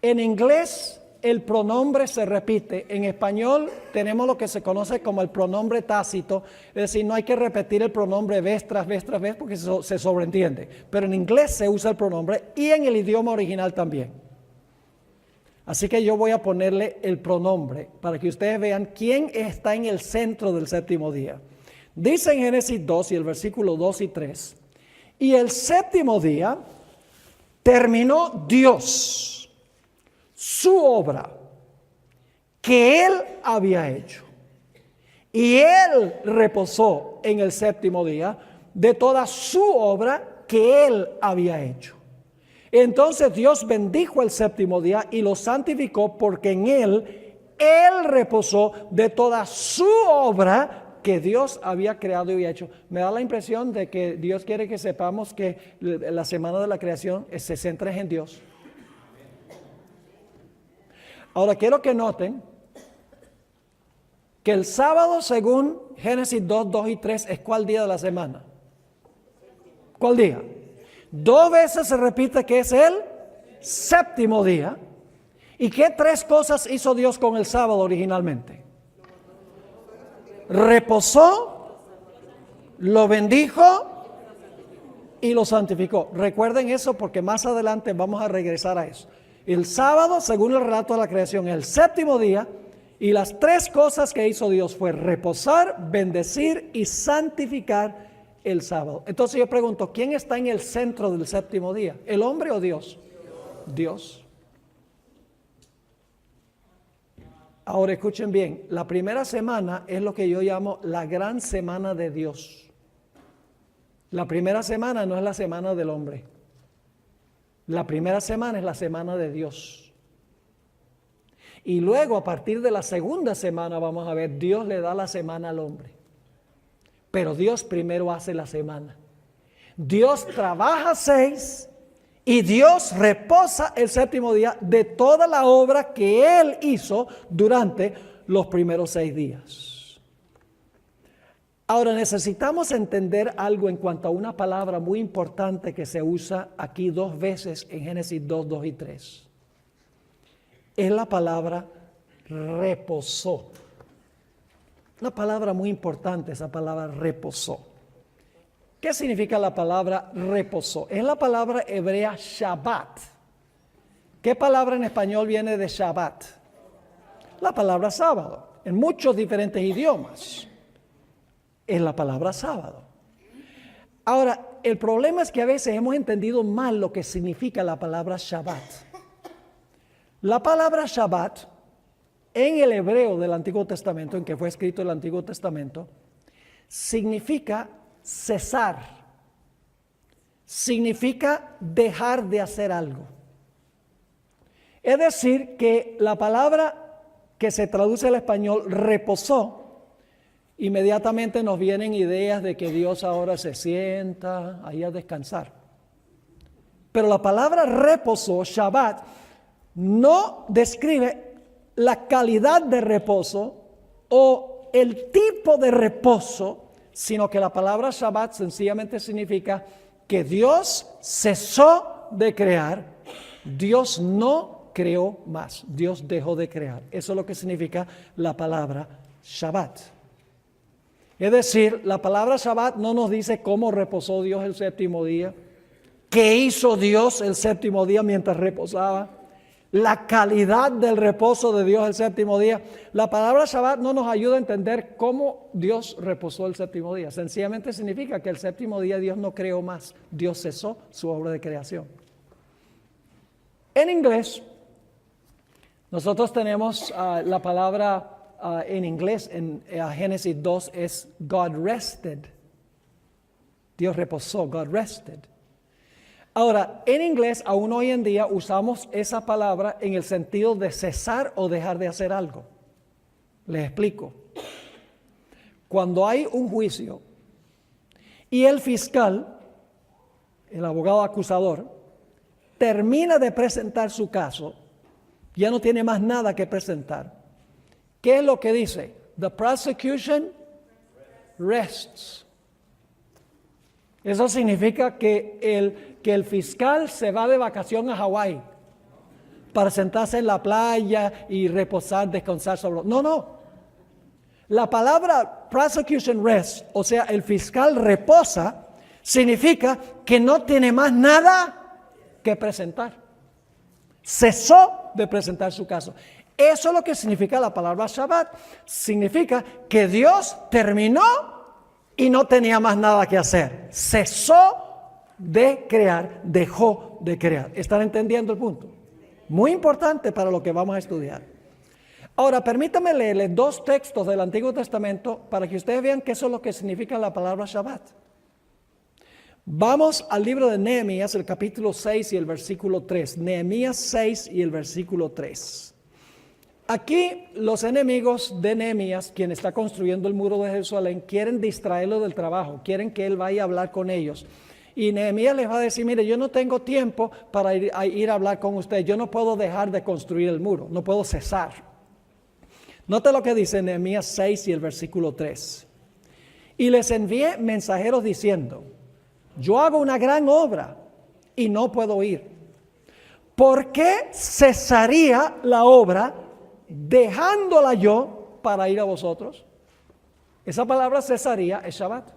Speaker 1: En inglés el pronombre se repite. En español tenemos lo que se conoce como el pronombre tácito, es decir, no hay que repetir el pronombre vez tras vez tras vez porque se sobreentiende. Pero en inglés se usa el pronombre y en el idioma original también. Así que yo voy a ponerle el pronombre para que ustedes vean quién está en el centro del séptimo día. Dice en Génesis 2 y el versículo 2 y 3, y el séptimo día terminó Dios su obra que Él había hecho. Y Él reposó en el séptimo día de toda su obra que Él había hecho. Entonces Dios bendijo el séptimo día y lo santificó porque en Él reposó de toda su obra que Dios había creado y hecho. Me da la impresión de que Dios quiere que sepamos que la semana de la creación se centra en Dios. Ahora quiero que noten que el sábado, según Génesis 2, 2 y 3, ¿es cuál día de la semana? ¿Cuál día? 2 veces se repite que es el séptimo día. ¿Y qué 3 cosas hizo Dios con el sábado originalmente? Reposó, lo bendijo y lo santificó. Recuerden eso porque más adelante vamos a regresar a eso. El sábado, según el relato de la creación, el séptimo día, y las 3 cosas que hizo Dios fue reposar, bendecir y santificar el sábado. Entonces yo pregunto, ¿quién está en el centro del séptimo día? ¿El hombre o Dios? Dios. Ahora escuchen bien, la primera semana es lo que yo llamo la gran semana de Dios. La primera semana no es la semana del hombre. La primera semana es la semana de Dios. Y luego a partir de la segunda semana vamos a ver, Dios le da la semana al hombre. Pero Dios primero hace la semana. Dios trabaja 6 y Dios reposa el séptimo día de toda la obra que Él hizo durante los primeros 6 días. Ahora necesitamos entender algo en cuanto a una palabra muy importante que se usa aquí 2 veces en Génesis 2, 2 y 3. Es la palabra reposó. Una palabra muy importante, esa palabra reposó. ¿Qué significa la palabra reposó? Es la palabra hebrea Shabbat. ¿Qué palabra en español viene de Shabbat? La palabra sábado, en muchos diferentes idiomas. Es la palabra sábado. Ahora, el problema es que a veces hemos entendido mal lo que significa la palabra Shabbat. La palabra Shabbat, en el hebreo del Antiguo Testamento, en que fue escrito el Antiguo Testamento, significa cesar, significa dejar de hacer algo. Es decir, que la palabra que se traduce al español, reposó, inmediatamente nos vienen ideas de que Dios ahora se sienta ahí a descansar. Pero la palabra reposó, Shabbat, no describe la calidad de reposo o el tipo de reposo, sino que la palabra Shabbat sencillamente significa que Dios cesó de crear, Dios no creó más, Dios dejó de crear. Eso es lo que significa la palabra Shabbat. Es decir, la palabra Shabbat no nos dice cómo reposó Dios el séptimo día, qué hizo Dios el séptimo día mientras reposaba, la calidad del reposo de Dios el séptimo día. La palabra Shabbat no nos ayuda a entender cómo Dios reposó el séptimo día. Sencillamente significa que el séptimo día Dios no creó más, Dios cesó su obra de creación. En inglés, nosotros tenemos la palabra en inglés, en Génesis 2 es God rested. Dios reposó, God rested. Ahora, en inglés, aún hoy en día, usamos esa palabra en el sentido de cesar o dejar de hacer algo. Les explico. Cuando hay un juicio y el fiscal, el abogado acusador, termina de presentar su caso, ya no tiene más nada que presentar. ¿Qué es lo que dice? The prosecution rests. Eso significa que el fiscal se va de vacación a Hawái para sentarse en la playa y reposar, descansar sobre... No. La palabra prosecution rest, o sea, el fiscal reposa, significa que no tiene más nada que presentar. Cesó de presentar su caso. Eso es lo que significa la palabra Shabbat. Significa que Dios terminó y no tenía más nada que hacer. Cesó de crear, dejó de crear. ¿Están entendiendo el punto? Muy importante para lo que vamos a estudiar. Ahora, permítame leerles 2 textos del Antiguo Testamento para que ustedes vean que eso es lo que significa la palabra Shabbat. Vamos al libro de Nehemías, el capítulo 6 y el versículo 3. Nehemías 6 y el versículo 3. Aquí los enemigos de Nehemías, quien está construyendo el muro de Jerusalén, quieren distraerlo del trabajo, quieren que él vaya a hablar con ellos. Y Nehemías les va a decir, mire, yo no tengo tiempo para ir a hablar con usted, yo no puedo dejar de construir el muro, no puedo cesar. Note lo que dice Nehemías 6 y el versículo 3. Y les envié mensajeros diciendo, yo hago una gran obra y no puedo ir. ¿Por qué cesaría la obra dejándola yo para ir a vosotros? Esa palabra cesaría es Shabbat.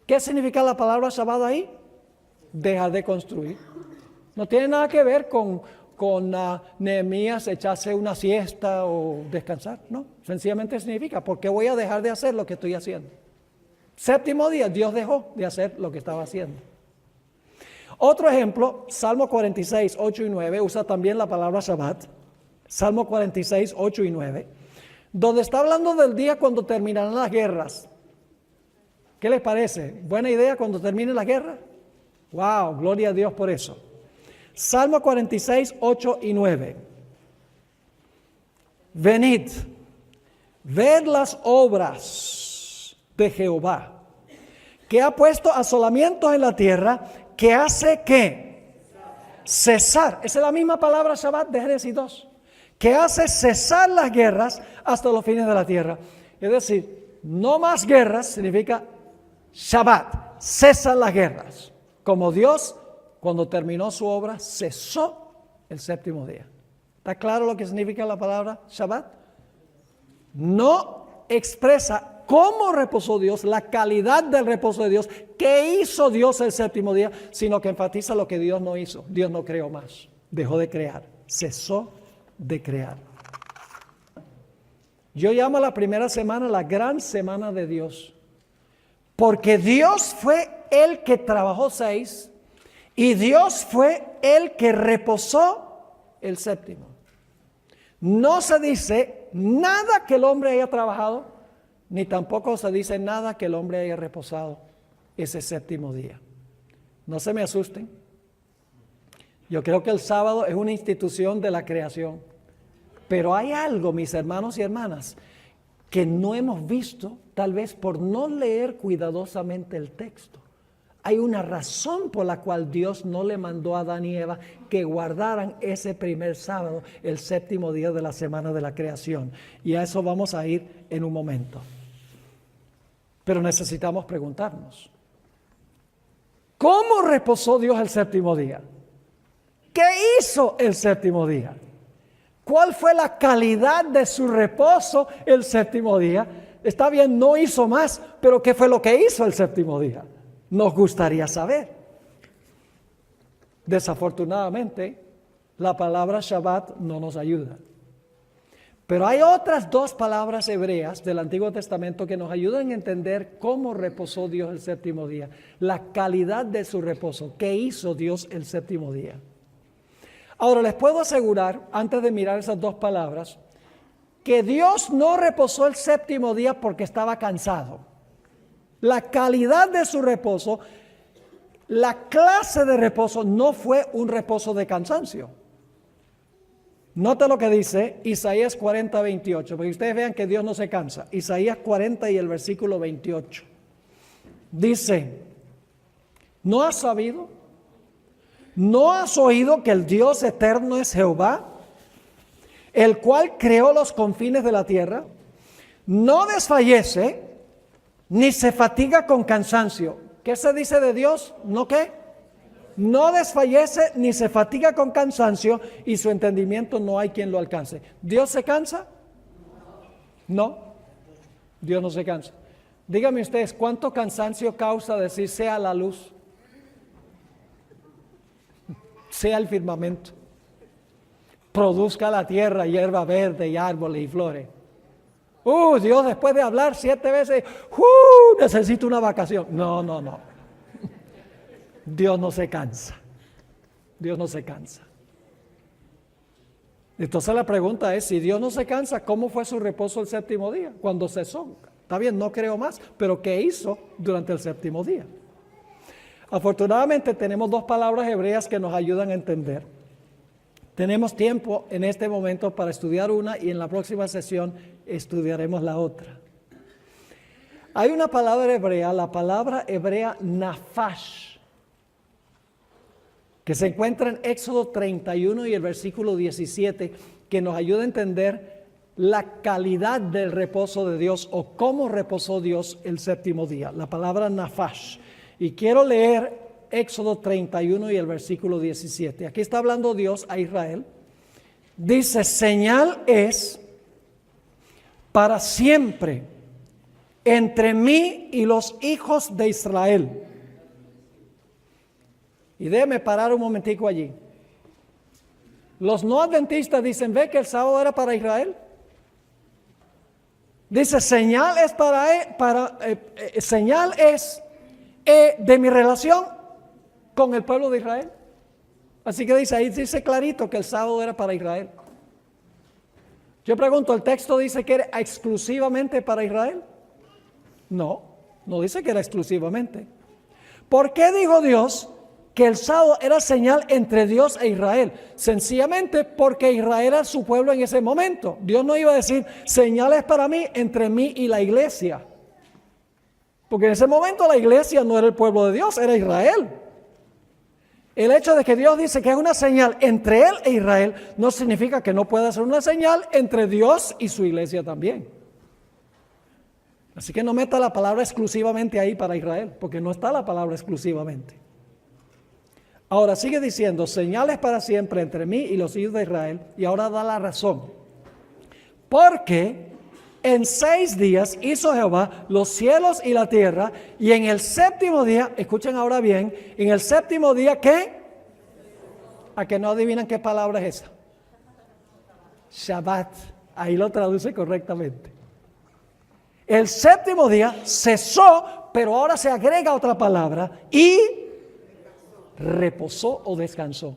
Speaker 1: ¿Qué significa la palabra Shabbat ahí? Dejar de construir. No tiene nada que ver con Nehemías echarse una siesta o descansar. No, sencillamente significa, ¿por qué voy a dejar de hacer lo que estoy haciendo? Séptimo día, Dios dejó de hacer lo que estaba haciendo. Otro ejemplo, Salmo 46, 8 y 9, usa también la palabra Shabbat. Salmo 46, 8 y 9, donde está hablando del día cuando terminarán las guerras. ¿Qué les parece? ¿Buena idea cuando termine la guerra? ¡Wow! Gloria a Dios por eso. Salmo 46, 8 y 9. Venid, ved las obras de Jehová, que ha puesto asolamientos en la tierra, que hace que cesar. Esa es la misma palabra Shabbat de Génesis 2. Que hace cesar las guerras hasta los fines de la tierra. Es decir, no más guerras significa Shabbat, cesan las guerras. Como Dios, cuando terminó su obra, cesó el séptimo día. ¿Está claro lo que significa la palabra Shabbat? No expresa cómo reposó Dios, la calidad del reposo de Dios, qué hizo Dios el séptimo día, sino que enfatiza lo que Dios no hizo. Dios no creó más, dejó de crear, cesó de crear. Yo llamo a la primera semana la gran semana de Dios, porque Dios fue el que trabajó 6 y Dios fue el que reposó el séptimo. No se dice nada que el hombre haya trabajado, ni tampoco se dice nada que el hombre haya reposado ese séptimo día. No se me asusten. Yo creo que el sábado es una institución de la creación. Pero hay algo, mis hermanos y hermanas, que no hemos visto, tal vez por no leer cuidadosamente el texto. Hay una razón por la cual Dios no le mandó a Adán y Eva que guardaran ese primer sábado, el séptimo día de la semana de la creación. Y a eso vamos a ir en un momento. Pero necesitamos preguntarnos, ¿cómo reposó Dios el séptimo día? ¿Qué hizo el séptimo día? ¿Cuál fue la calidad de su reposo el séptimo día? Está bien, no hizo más, pero ¿qué fue lo que hizo el séptimo día? Nos gustaría saber. Desafortunadamente, la palabra Shabbat no nos ayuda. Pero hay otras 2 palabras hebreas del Antiguo Testamento que nos ayudan a entender cómo reposó Dios el séptimo día, la calidad de su reposo, qué hizo Dios el séptimo día. Ahora les puedo asegurar, antes de mirar esas 2 palabras, que Dios no reposó el séptimo día porque estaba cansado. La calidad de su reposo, la clase de reposo no fue un reposo de cansancio. Nota lo que dice Isaías 40, 28, porque ustedes vean que Dios no se cansa. Isaías 40 y el versículo 28. Dice, ¿no has sabido? ¿No has oído que el Dios eterno es Jehová, el cual creó los confines de la tierra? No desfallece, ni se fatiga con cansancio. ¿Qué se dice de Dios? ¿No qué? No desfallece ni se fatiga con cansancio, y su entendimiento no hay quien lo alcance. ¿Dios se cansa? No, Dios no se cansa. Díganme ustedes, ¿cuánto cansancio causa decir sea la luz, sea el firmamento, produzca la tierra hierba verde y árboles y flores? Dios después de hablar 7 veces, necesito una vacación. No. Dios no se cansa. Dios no se cansa. Entonces la pregunta es, si Dios no se cansa, ¿cómo fue su reposo el séptimo día? Cuando cesó. Está bien, no creo más, pero ¿qué hizo durante el séptimo día? Afortunadamente tenemos 2 palabras hebreas que nos ayudan a entender. Tenemos tiempo en este momento para estudiar una y en la próxima sesión estudiaremos la otra. Hay una palabra hebrea, la palabra hebrea nafash, que se encuentra en Éxodo 31 y el versículo 17, que nos ayuda a entender la calidad del reposo de Dios o cómo reposó Dios el séptimo día. La palabra nafash. Y quiero leer Éxodo 31 y el versículo 17. Aquí está hablando Dios a Israel. Dice, señal es para siempre entre mí y los hijos de Israel. Y déjeme parar un momentico allí. Los no adventistas dicen, ¿ve que el sábado era para Israel? Dice, señal es de mi relación con el pueblo de Israel. Así que dice, ahí dice clarito que el sábado era para Israel. Yo pregunto, ¿el texto dice que era exclusivamente para Israel? No, no dice que era exclusivamente. ¿Por qué dijo Dios que el sábado era señal entre Dios e Israel? Sencillamente porque Israel era su pueblo en ese momento. Dios no iba a decir, señales para mí entre mí y la iglesia. Porque en ese momento la iglesia no era el pueblo de Dios, era Israel. El hecho de que Dios dice que es una señal entre Él e Israel no significa que no pueda ser una señal entre Dios y su iglesia también. Así que no meta la palabra exclusivamente ahí para Israel, porque no está la palabra exclusivamente. Ahora sigue diciendo, señales para siempre entre mí y los hijos de Israel, y ahora da la razón. Porque en 6 días hizo Jehová los cielos y la tierra, y en el séptimo día, escuchen ahora bien, en el séptimo día, ¿qué? ¿A que no adivinan qué palabra es esa? Shabbat, ahí lo traduce correctamente. El séptimo día cesó, pero ahora se agrega otra palabra, y reposó o descansó.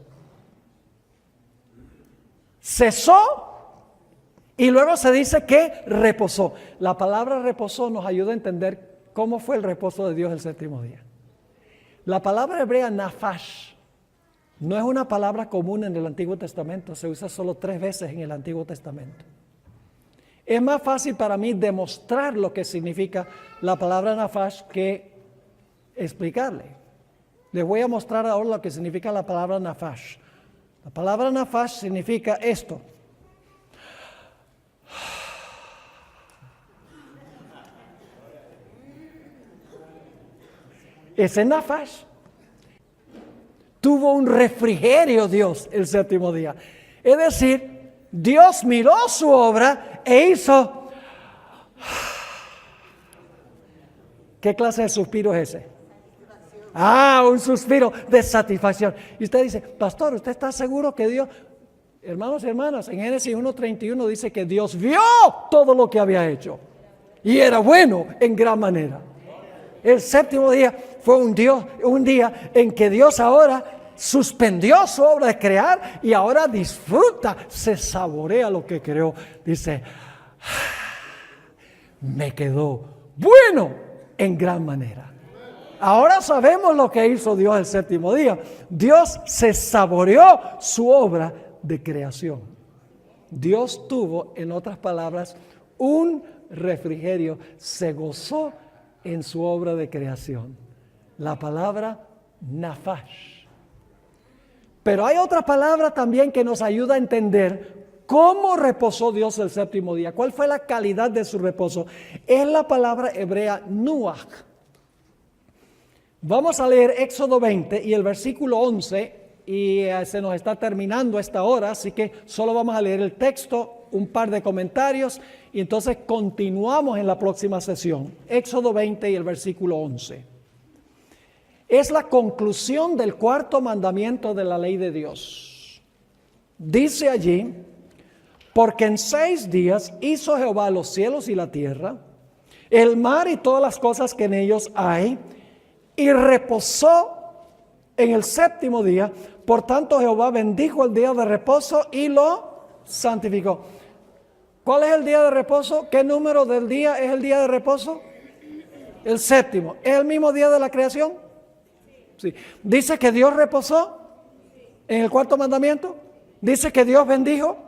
Speaker 1: Cesó y luego se dice que reposó. La palabra reposó nos ayuda a entender cómo fue el reposo de Dios el séptimo día. La palabra hebrea nafash no es una palabra común en el Antiguo Testamento, se usa solo 3 veces en el Antiguo Testamento. Es más fácil para mí demostrar lo que significa la palabra nafash que explicarle. Les voy a mostrar ahora lo que significa la palabra nafash. La palabra nafash significa esto. Ese nafash tuvo un refrigerio Dios el séptimo día. Es decir, Dios miró su obra e hizo... ¿Qué clase de suspiro es ese? Un suspiro de satisfacción. Y usted dice, pastor, ¿usted está seguro que Dios... Hermanos y hermanas, en Génesis 1:31 dice que Dios vio todo lo que había hecho. Y era bueno en gran manera. El séptimo día fue un día en que Dios ahora suspendió su obra de crear y ahora disfruta, se saborea lo que creó. Dice, me quedó bueno en gran manera. Ahora sabemos lo que hizo Dios el séptimo día. Dios se saboreó su obra de creación. Dios tuvo, en otras palabras, un refrigerio, se gozó en su obra de creación. La palabra nafash. Pero hay otra palabra también que nos ayuda a entender cómo reposó Dios el séptimo día. ¿Cuál fue la calidad de su reposo? Es la palabra hebrea nuach. Vamos a leer Éxodo 20 y el versículo 11 y se nos está terminando esta hora, así que solo vamos a leer el texto, un par de comentarios y entonces continuamos en la próxima sesión. Éxodo 20 y el versículo 11. Es la conclusión del 4º mandamiento de la ley de Dios. Dice allí, porque en 6 días hizo Jehová los cielos y la tierra, el mar y todas las cosas que en ellos hay, y reposó en el séptimo día. Por tanto Jehová bendijo el día de reposo y lo santificó. ¿Cuál es el día de reposo? ¿Qué número del día es el día de reposo? El séptimo. ¿Es el mismo día de la creación? Sí. ¿Dice que Dios reposó en el 4º mandamiento? ¿Dice que Dios bendijo?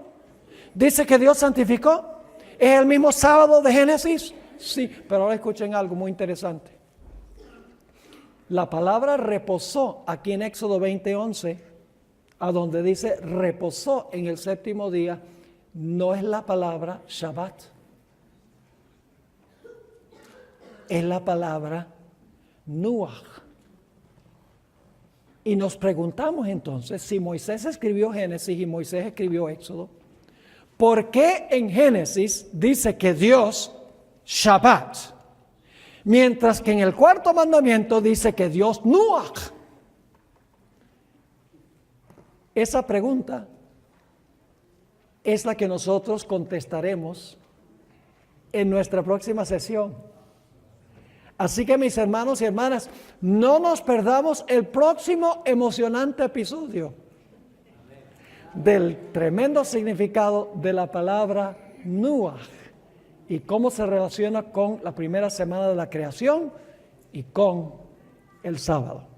Speaker 1: ¿Dice que Dios santificó? ¿Es el mismo sábado de Génesis? Sí, pero ahora escuchen algo muy interesante. La palabra reposó aquí en Éxodo 20:11, a donde dice reposó en el séptimo día, no es la palabra Shabbat. Es la palabra Nuach. Y nos preguntamos entonces, si Moisés escribió Génesis y Moisés escribió Éxodo, ¿por qué en Génesis dice que Dios Shabbat? Mientras que en el cuarto mandamiento dice que Dios Nuach. Esa pregunta es la que nosotros contestaremos en nuestra próxima sesión. Así que mis hermanos y hermanas, no nos perdamos el próximo emocionante episodio del tremendo significado de la palabra Nuach y cómo se relaciona con la primera semana de la creación y con el sábado.